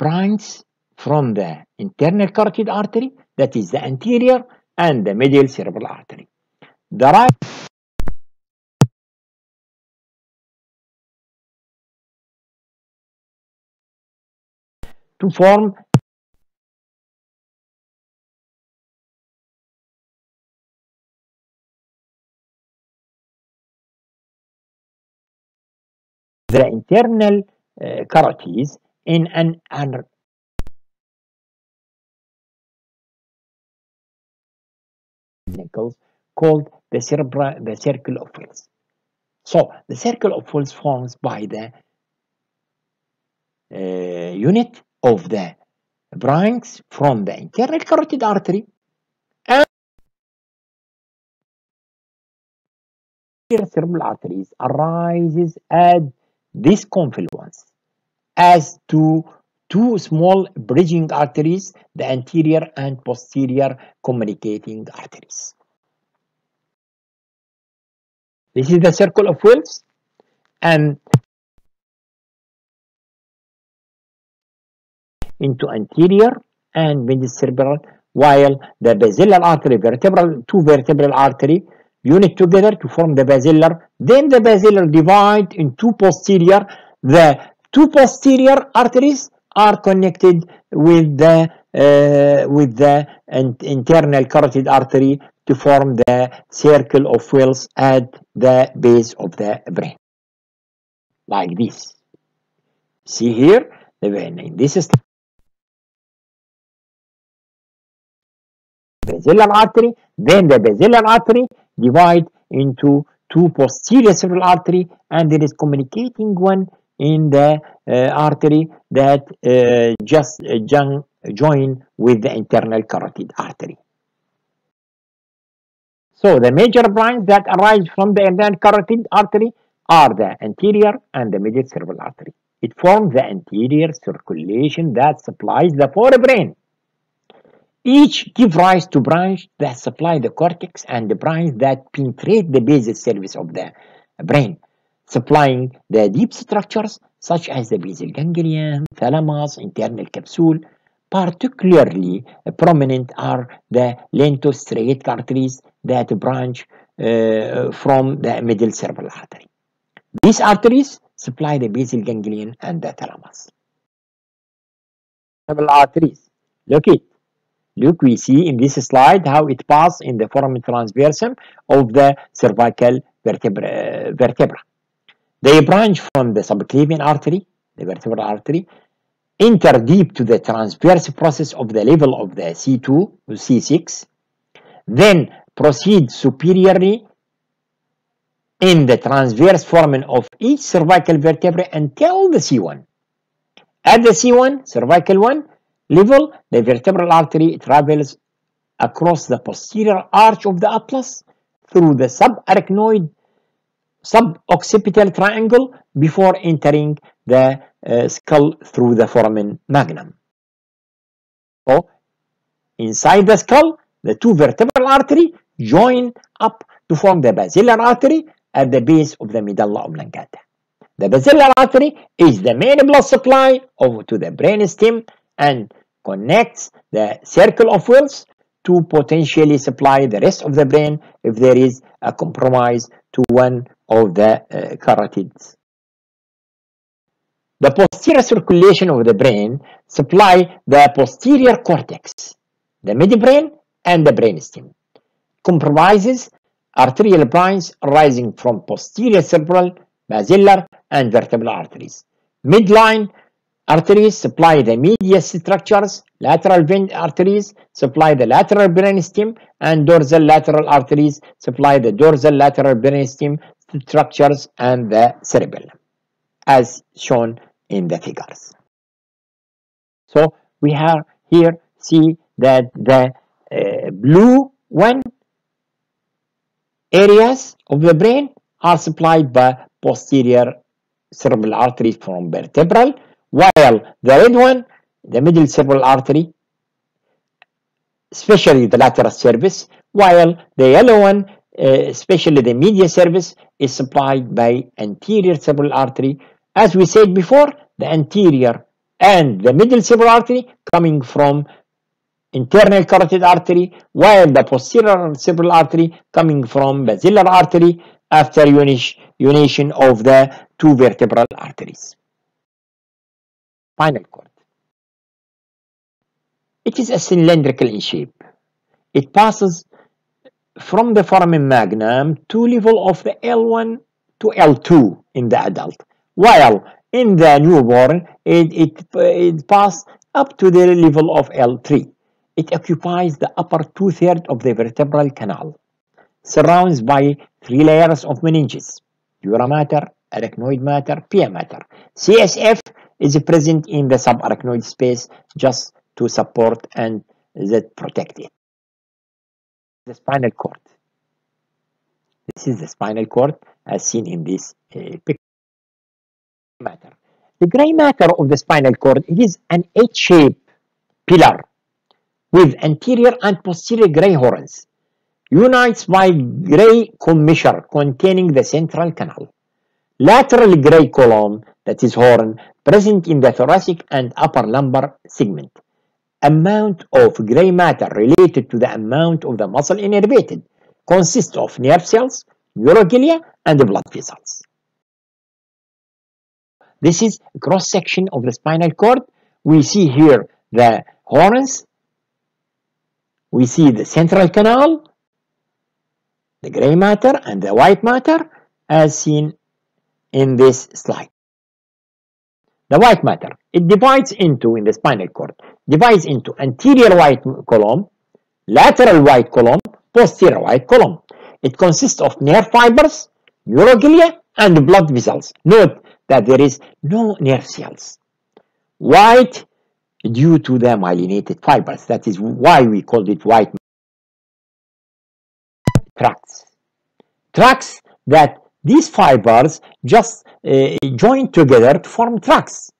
branch from the internal carotid artery, that is the anterior and the middle cerebral artery. The right to form the internal carotids in an called the circle of Wills. So the circle of Wills forms by the unit of the branch from the internal carotid artery and cerebral arteries arises at this confluence as two small bridging arteries, the anterior and posterior communicating arteries. This is the circle of Wills, and into anterior and middle cerebral, while the basilar artery, two vertebral artery unite together to form the basilar. Then the basilar divide into posterior. The two posterior arteries are connected with the internal carotid artery to form the circle of Wills at the base of the brain, like this. See here, the vein in this is basilar artery. Then the basilar artery divide into two posterior cerebral artery, and there is communicating one in the artery that just join with the internal carotid artery. So the major branches that arise from the internal carotid artery are the anterior and the middle cerebral artery. It forms the anterior circulation that supplies the forebrain. Each give rise to branch that supply the cortex and the branch that penetrate the basal surface of the brain, supplying the deep structures such as the basal ganglion, thalamus, internal capsule. Particularly prominent are the lentostriatic arteries that branch from the middle cerebral artery. These arteries supply the basal ganglion and the thalamus. Cerebral arteries. Look, we see in this slide how it passes in the foramen transversum of the cervical vertebra. They branch from the subclavian artery, the vertebral artery, enter deep to the transverse process of the level of the C2 to C6, then proceed superiorly in the transverse foramen of each cervical vertebra until the C1. At the C1, cervical 1 level, the vertebral artery travels across the posterior arch of the atlas through the subarachnoid suboccipital triangle before entering the skull through the foramen magnum. So, inside the skull, the two vertebral arteries join up to form the basilar artery at the base of the medulla oblongata. The basilar artery is the main blood supply to the brainstem and connects the circle of Wills to potentially supply the rest of the brain if there is a compromise to one of the carotids. The posterior circulation of the brain supply the posterior cortex, the midbrain, and the brainstem. Comprises arterial branches arising from posterior cerebral, basilar, and vertebral arteries. Midline arteries supply the medial structures, lateral vein arteries supply the lateral brainstem, and dorsal lateral arteries supply the dorsal lateral brainstem structures and the cerebellum, as shown in the figures. So we have here see that the blue one areas of the brain are supplied by posterior cerebral arteries from vertebral, while the red one, the middle cerebral artery, especially the lateral surface, while the yellow one, especially the medial surface, is supplied by anterior cerebral artery. As we said before, the anterior and the middle cerebral artery coming from internal carotid artery, while the posterior cerebral artery coming from basilar artery after unison of the two vertebral arteries. Spinal cord. It is a cylindrical in shape. It passes from the foramen magnum to level of the L1 to L2 in the adult, while in the newborn it passes up to the level of L3. It occupies the upper 2/3 of the vertebral canal, surrounded by 3 layers of meninges: dura mater, arachnoid mater, pia mater. CSF is present in the subarachnoid space just to support and that protect it. The spinal cord. This is the spinal cord as seen in this picture. Matter. The gray matter of the spinal cord, it is an H-shaped pillar with anterior and posterior gray horns, unites by gray commissure containing the central canal. Lateral gray column, that is horn, present in the thoracic and upper lumbar segment. Amount of gray matter related to the amount of the muscle innervated consists of nerve cells, neuroglia, and blood vessels. This is a cross section of the spinal cord. We see here the horns, we see the central canal, the gray matter and the white matter as seen in this slide. The white matter, it divides into, in the spinal cord, divides into anterior white column, lateral white column, posterior white column. It consists of nerve fibers, neuroglia, and blood vessels. Note that there is no nerve cells. White due to the myelinated fibers. That is why we called it white. Tracts. Tracts that these fibers just join together to form tracts.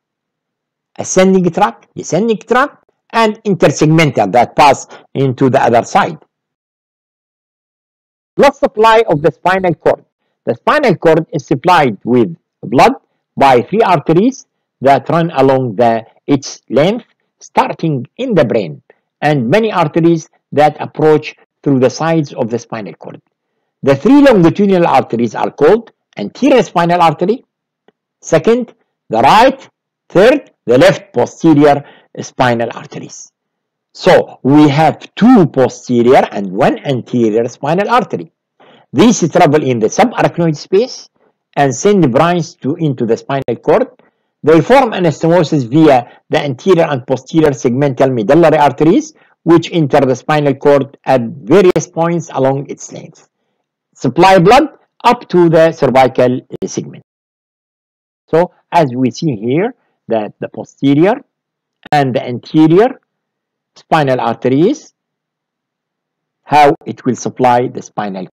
Ascending tract, descending tract, and intersegmental that pass into the other side. Blood supply of the spinal cord. The spinal cord is supplied with blood by 3 arteries that run along its length, starting in the brain, and many arteries that approach through the sides of the spinal cord. The 3 longitudinal arteries are called anterior spinal artery, second, the right, third, the left posterior spinal arteries. So we have 2 posterior and 1 anterior spinal artery. These travel in the subarachnoid space and send brines into the spinal cord. They form anastomosis via the anterior and posterior segmental medullary arteries, which enter the spinal cord at various points along its length. Supply blood up to the cervical segment. So as we see here, that the posterior and the anterior spinal arteries, how it will supply the spinal